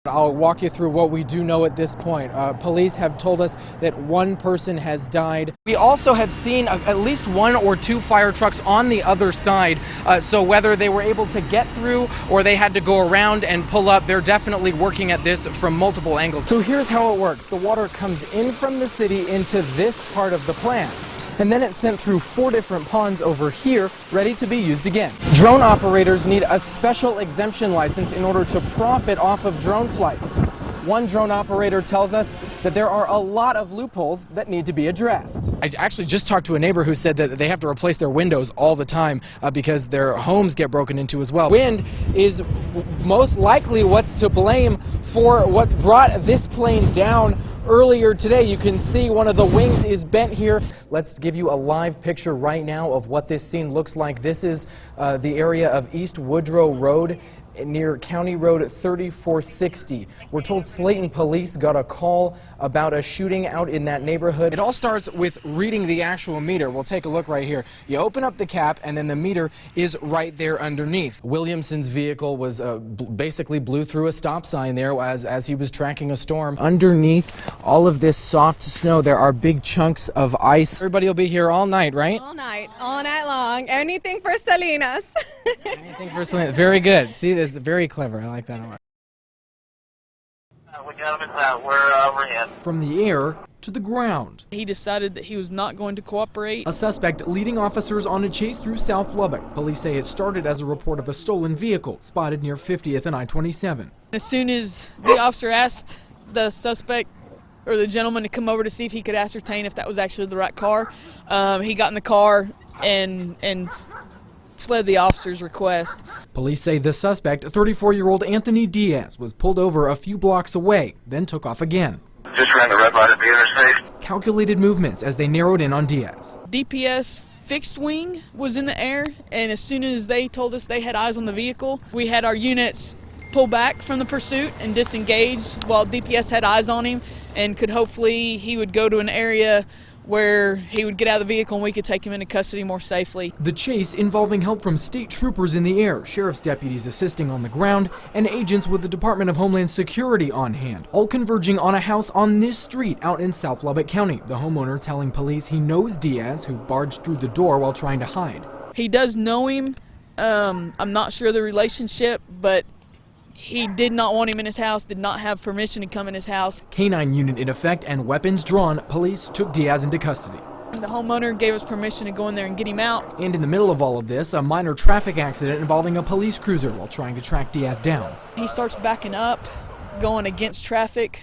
I'll walk you through what we do know at this point. Police have told us that one person has died. We also have seen at least 1 or 2 fire trucks on the other side. So whether they were able to get through or they had to go around and pull up, they're definitely working at this from multiple angles. So here's how it works. The water comes in from the city into this part of the plant, and then it's sent through 4 different ponds over here, ready to be used again. Drone operators need a special exemption license in order to profit off of drone flights. One drone operator tells us that there are a lot of loopholes that need to be addressed. I actually just talked to a neighbor who said that they have to replace their windows all the time because their homes get broken into as well. Wind is most likely what's to blame for what brought this plane down earlier today. You can see one of the wings is bent here. Let's give you a live picture right now of what this scene looks like. This is the area of East Woodrow Road near County Road 3460. We're told Slayton police got a call about a shooting out in that neighborhood. It all starts with reading the actual meter. We'll take a look right here. You open up the cap and then the meter is right there underneath. Williamson's vehicle was basically blew through a stop sign there as he was tracking a storm. Underneath all of this soft snow, there are big chunks of ice. Everybody will be here all night, right? All night long. Anything for Salinas. Anything for Salinas. Very good. See, it's very clever. I like that a lot. We got him inside. We're in. From the air to the ground. He decided that he was not going to cooperate. A suspect leading officers on a chase through South Lubbock. Police say it started as a report of a stolen vehicle spotted near 50th and I-27. As soon as the officer asked the suspect or the gentleman to come over to see if he could ascertain if that was actually the right car, he got in the car and fled the officer's request. Police say the suspect, 34-year-old Anthony Diaz, was pulled over a few blocks away, then took off again. Just ran the red light at the interstate. Calculated movements as they narrowed in on Diaz. DPS fixed wing was in the air, and as soon as they told us they had eyes on the vehicle, we had our units pull back from the pursuit and disengage while DPS had eyes on him, and could hopefully he would go to an area where he would get out of the vehicle and we could take him into custody more safely. The chase involving help from state troopers in the air, sheriff's deputies assisting on the ground, and agents with the Department of Homeland Security on hand, all converging on a house on this street out in South Lubbock County. The homeowner telling police he knows Diaz, who barged through the door while trying to hide. He does know him. I'm not sure of the relationship, but he did not want him in his house, did not have permission to come in his house. Canine unit in effect and weapons drawn, police took Diaz into custody. The homeowner gave us permission to go in there and get him out. And in the middle of all of this, a minor traffic accident involving a police cruiser while trying to track Diaz down. He starts backing up, going against traffic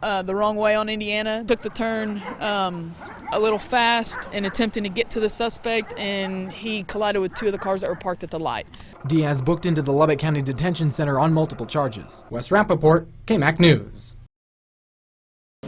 the wrong way on Indiana. Took the turn a little fast and attempting to get to the suspect, and he collided with 2 of the cars that were parked at the light. Diaz booked into the Lubbock County Detention Center on multiple charges. Wes Rapaport, KMAC News.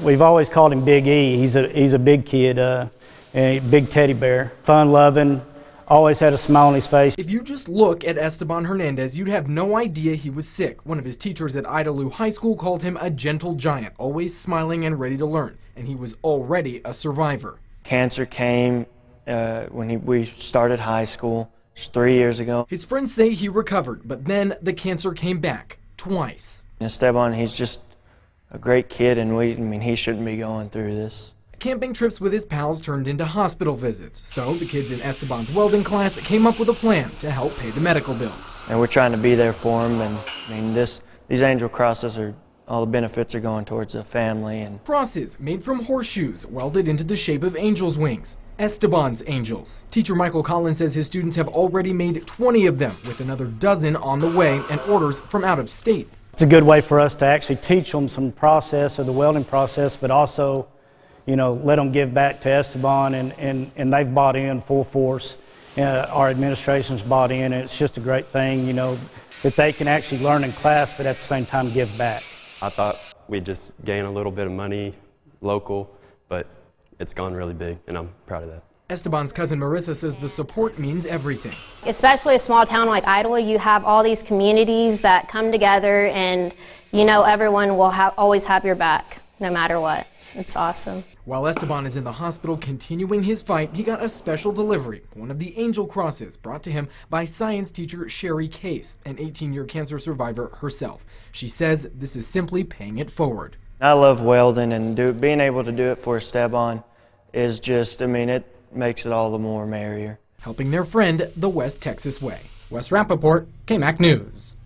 We've always called him Big E. He's a big kid, a big teddy bear. Fun-loving, always had a smile on his face. If you just look at Esteban Hernandez, you'd have no idea he was sick. One of his teachers at Idalou High School called him a gentle giant, always smiling and ready to learn. And he was already a survivor. Cancer came when we started high school. 3 years ago. His friends say he recovered, but then the cancer came back twice. Esteban, he's just a great kid, and he shouldn't be going through this. Camping trips with his pals turned into hospital visits, so the kids in Esteban's welding class came up with a plan to help pay the medical bills. And we're trying to be there for him, and these angel crosses all the benefits are going towards the family. And crosses made from horseshoes welded into the shape of angels' wings. Esteban's Angels. Teacher Michael Collins says his students have already made 20 of them, with another dozen on the way and orders from out of state. It's a good way for us to actually teach them some process of the welding process, but also, let them give back to Esteban, and they've bought in full force. Our administration's bought in, and it's just a great thing, that they can actually learn in class, but at the same time give back. I thought we'd just gain a little bit of money local, but it's gone really big, and I'm proud of that. Esteban's cousin Marissa says the support means everything. Especially a small town like Idalou, you have all these communities that come together, and everyone will always have your back, no matter what. It's awesome. While Esteban is in the hospital continuing his fight, he got a special delivery, one of the angel crosses brought to him by science teacher Sherry Case, an 18-year cancer survivor herself. She says this is simply paying it forward. I love welding, and being able to do it for Esteban is just, I mean, it makes it all the more merrier. Helping their friend the West Texas way. Wes Rapaport, KMAC News.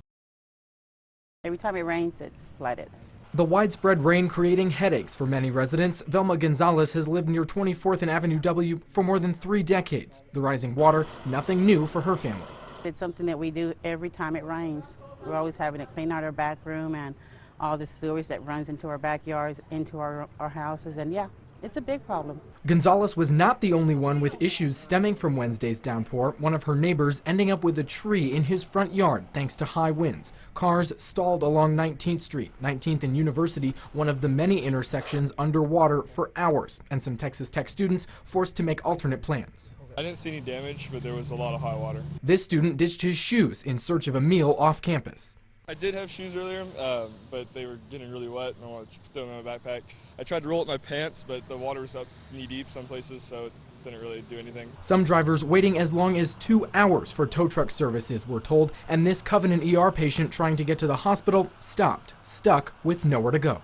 Every time it rains, it's flooded. The widespread rain creating headaches for many residents. Velma Gonzalez has lived near 24th and Avenue W for more than 3 decades. The rising water, nothing new for her family. It's something that we do every time it rains. We're always having to clean out our back room and all the sewage that runs into our backyards, into our houses, and yeah, it's a big problem. Gonzalez was not the only one with issues stemming from Wednesday's downpour. One of her neighbors ending up with a tree in his front yard thanks to high winds. Cars stalled along 19th Street, 19th and University, one of the many intersections underwater for hours, and some Texas Tech students forced to make alternate plans. I didn't see any damage, but there was a lot of high water. This student ditched his shoes in search of a meal off campus. I did have shoes earlier, but they were getting really wet, and I wanted to throw them in my backpack. I tried to roll up my pants, but the water was up knee-deep some places, so it didn't really do anything. Some drivers waiting as long as 2 hours for tow truck services, we're told, and this Covenant ER patient trying to get to the hospital stopped, stuck with nowhere to go.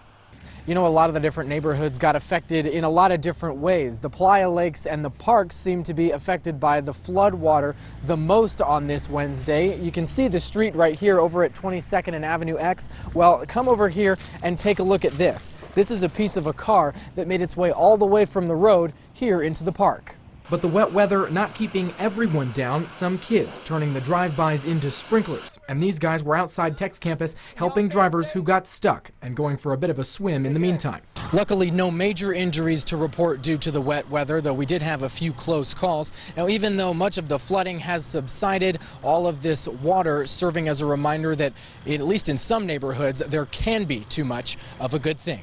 You know, a lot of the different neighborhoods got affected in a lot of different ways. The Playa Lakes and the parks seem to be affected by the flood water the most on this Wednesday. You can see the street right here over at 22nd and Avenue X. Well, come over here and take a look at this. This is a piece of a car that made its way all the way from the road here into the park. But the wet weather not keeping everyone down, some kids turning the drive-bys into sprinklers. And these guys were outside Tech's campus helping drivers who got stuck and going for a bit of a swim in the meantime. Luckily, no major injuries to report due to the wet weather, though we did have a few close calls. Now, even though much of the flooding has subsided, all of this water serving as a reminder that, at least in some neighborhoods, there can be too much of a good thing.